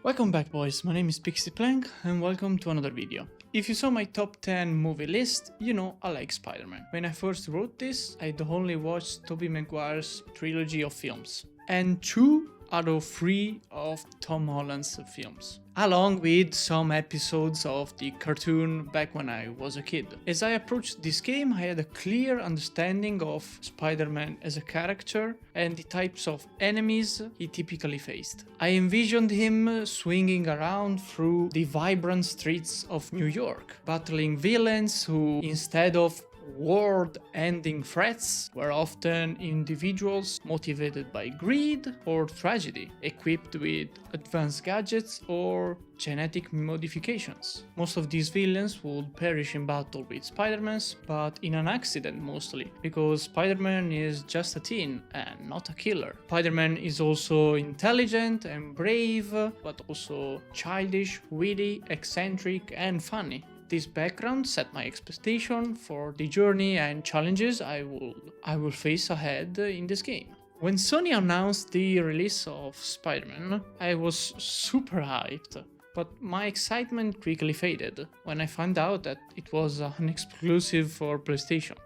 Welcome back, boys. My name is Pixie Plank and welcome to another video. If you saw my top 10 movie list, you know I like Spider-Man. When I first wrote this, I'd only watched Tobey Maguire's trilogy of films and 2 out of 3 of Tom Holland's films, along with some episodes of the cartoon back when I was a kid. As I approached this game, I had a clear understanding of Spider-Man as a character and the types of enemies he typically faced. I envisioned him swinging around through the vibrant streets of New York, battling villains who, instead of world-ending threats, were often individuals motivated by greed or tragedy, equipped with advanced gadgets or genetic modifications. Most of these villains would perish in battle with Spider-Man's, but in an accident mostly, because Spider-Man is just a teen and not a killer. Spider-Man is also intelligent and brave, but also childish, witty, eccentric, and funny. This background set my expectation for the journey and challenges I will face ahead in this game. When Sony announced the release of Spider-Man, I was super hyped, but my excitement quickly faded when I found out that it was an exclusive for PlayStation.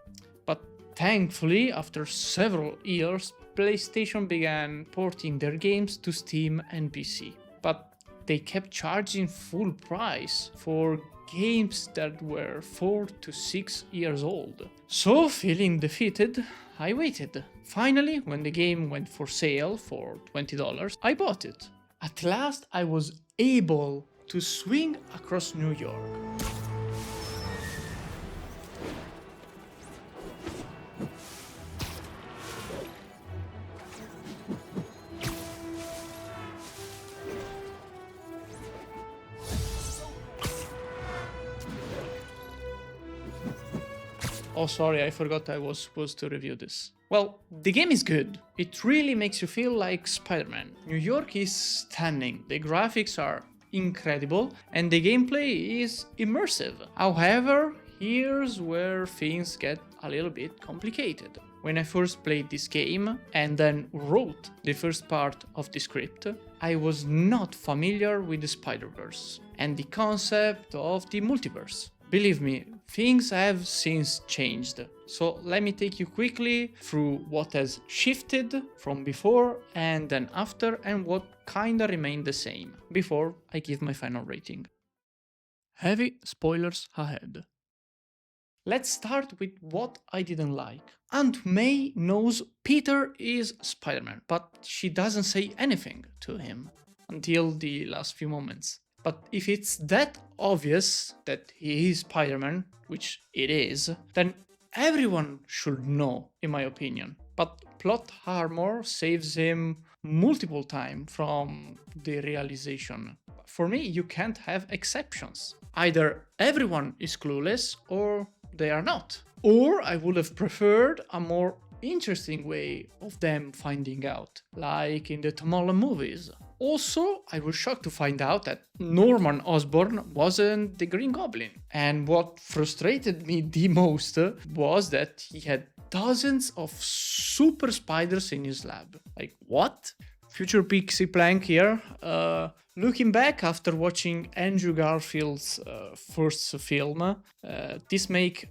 But thankfully, after several years, PlayStation began porting their games to Steam and PC. But they kept charging full price for games that were 4 to 6 years old. So, feeling defeated, I waited. Finally, when the game went for sale for $20, I bought it. At last, I was able to swing across New York. Oh, sorry, I forgot I was supposed to review this. Well, the game is good. It really makes you feel like Spider-Man. New York is stunning, the graphics are incredible, and the gameplay is immersive. However, here's where things get a little bit complicated. When I first played this game and then wrote the first part of the script, I was not familiar with the Spider-Verse and the concept of the multiverse. Believe me, things have since changed. So let me take you quickly through what has shifted from before and then after, and what kinda remained the same, before I give my final rating. Heavy spoilers ahead. Let's start with what I didn't like. Aunt May knows Peter is Spider-Man, but she doesn't say anything to him until the last few moments. But if it's that obvious that he is Spider-Man, which it is, then everyone should know, in my opinion. But plot armor saves him multiple times from the realization. For me, you can't have exceptions. Either everyone is clueless or they are not. Or I would have preferred a more interesting way of them finding out, like in the Tom Holland movies. Also, I was shocked to find out that Norman Osborn wasn't the Green Goblin. And what frustrated me the most was that he had dozens of super spiders in his lab. Like, what? Future Pixie Plank here. Looking back after watching Andrew Garfield's first film, this makes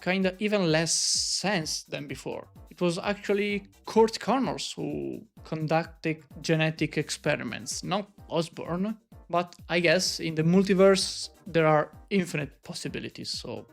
kinda even less sense than before. It was actually Kurt Connors who conducted genetic experiments, not Osborn. But I guess in the multiverse there are infinite possibilities, so...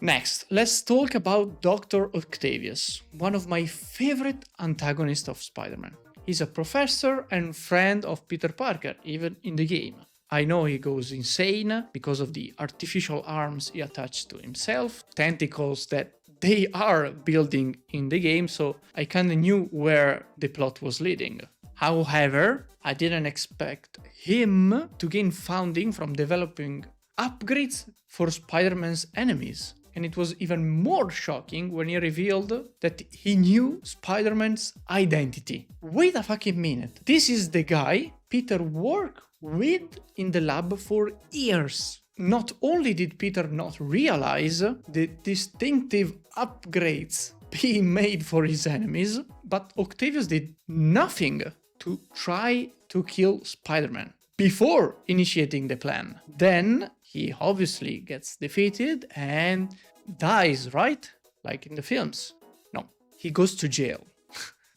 Next, let's talk about Dr. Octavius, one of my favorite antagonists of Spider-Man. He's a professor and friend of Peter Parker, even in the game. I know he goes insane because of the artificial arms he attached to himself, tentacles that they are building in the game, so I kinda knew where the plot was leading. However, I didn't expect him to gain funding from developing upgrades for Spider-Man's enemies. And it was even more shocking when he revealed that he knew Spider-Man's identity. Wait a fucking minute. This is the guy Peter worked with in the lab for years. Not only did Peter not realize the distinctive upgrades being made for his enemies, but Octavius did nothing to try to kill Spider-Man before initiating the plan. Then he obviously gets defeated and dies, right? Like in the films. No, he goes to jail.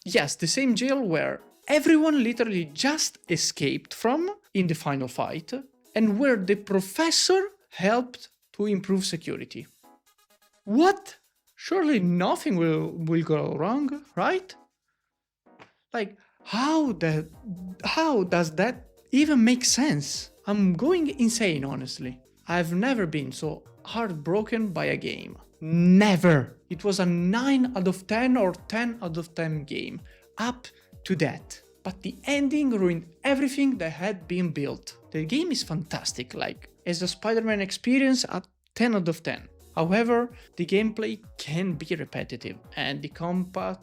Yes, the same jail where everyone literally just escaped from in the final fight, and where the professor helped to improve security. What? Surely nothing will go wrong, right? Like, how does that even make sense? I'm going insane, honestly. I've never been so heartbroken by a game. Never. It was a 9 out of 10 or 10 out of 10 game. Up to that. But the ending ruined everything that had been built. The game is fantastic, like, as a Spider-Man experience at 10 out of 10. However, the gameplay can be repetitive, and the combat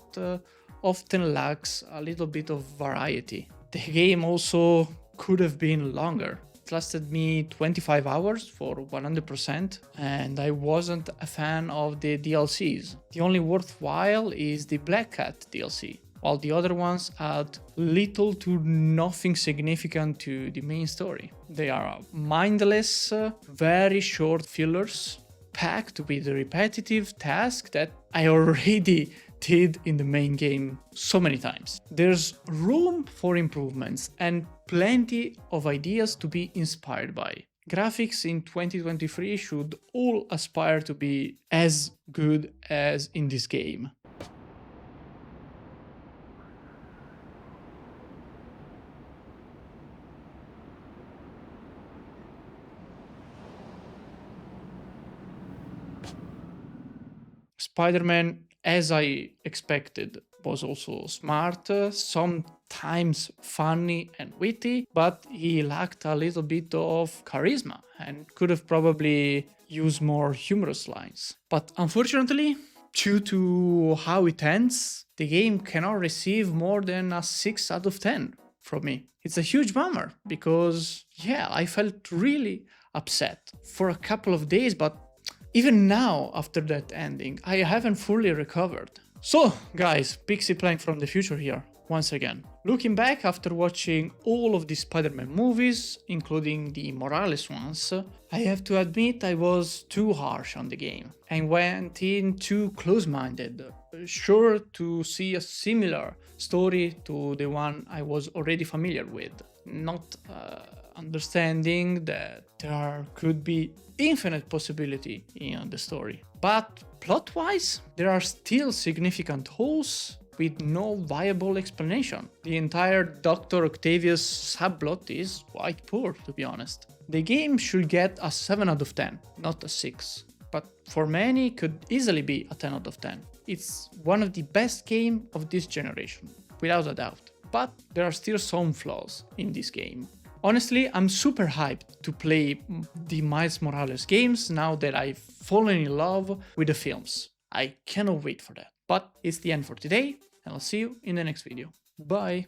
often lacks a little bit of variety. The game also could have been longer. It lasted me 25 hours for 100%, and I wasn't a fan of the DLCs. The only worthwhile is the Black Cat DLC, while the other ones add little to nothing significant to the main story. They are mindless, very short fillers, packed with repetitive tasks that I already did in the main game so many times. There's room for improvements and plenty of ideas to be inspired by. Graphics in 2023 should all aspire to be as good as in this game. Spider-Man, as I expected, was also smart, sometimes funny and witty, but he lacked a little bit of charisma and could have probably used more humorous lines. But unfortunately, due to how it ends, the game cannot receive more than a 6 out of 10 from me. It's a huge bummer because, yeah, I felt really upset for a couple of days, but even now, after that ending, I haven't fully recovered. So, guys, Pixie playing from the future here, once again. Looking back after watching all of the Spider-Man movies, including the Morales ones, I have to admit I was too harsh on the game and went in too close-minded, sure to see a similar story to the one I was already familiar with, not understanding that there could be infinite possibility in the story. But plot-wise, there are still significant holes with no viable explanation. The entire Dr. Octavius subplot is quite poor, to be honest. The game should get a 7 out of 10, not a 6. But for many, could easily be a 10 out of 10. It's one of the best games of this generation, without a doubt. But there are still some flaws in this game. Honestly, I'm super hyped to play the Miles Morales games now that I've fallen in love with the films. I cannot wait for that. But it's the end for today, and I'll see you in the next video. Bye!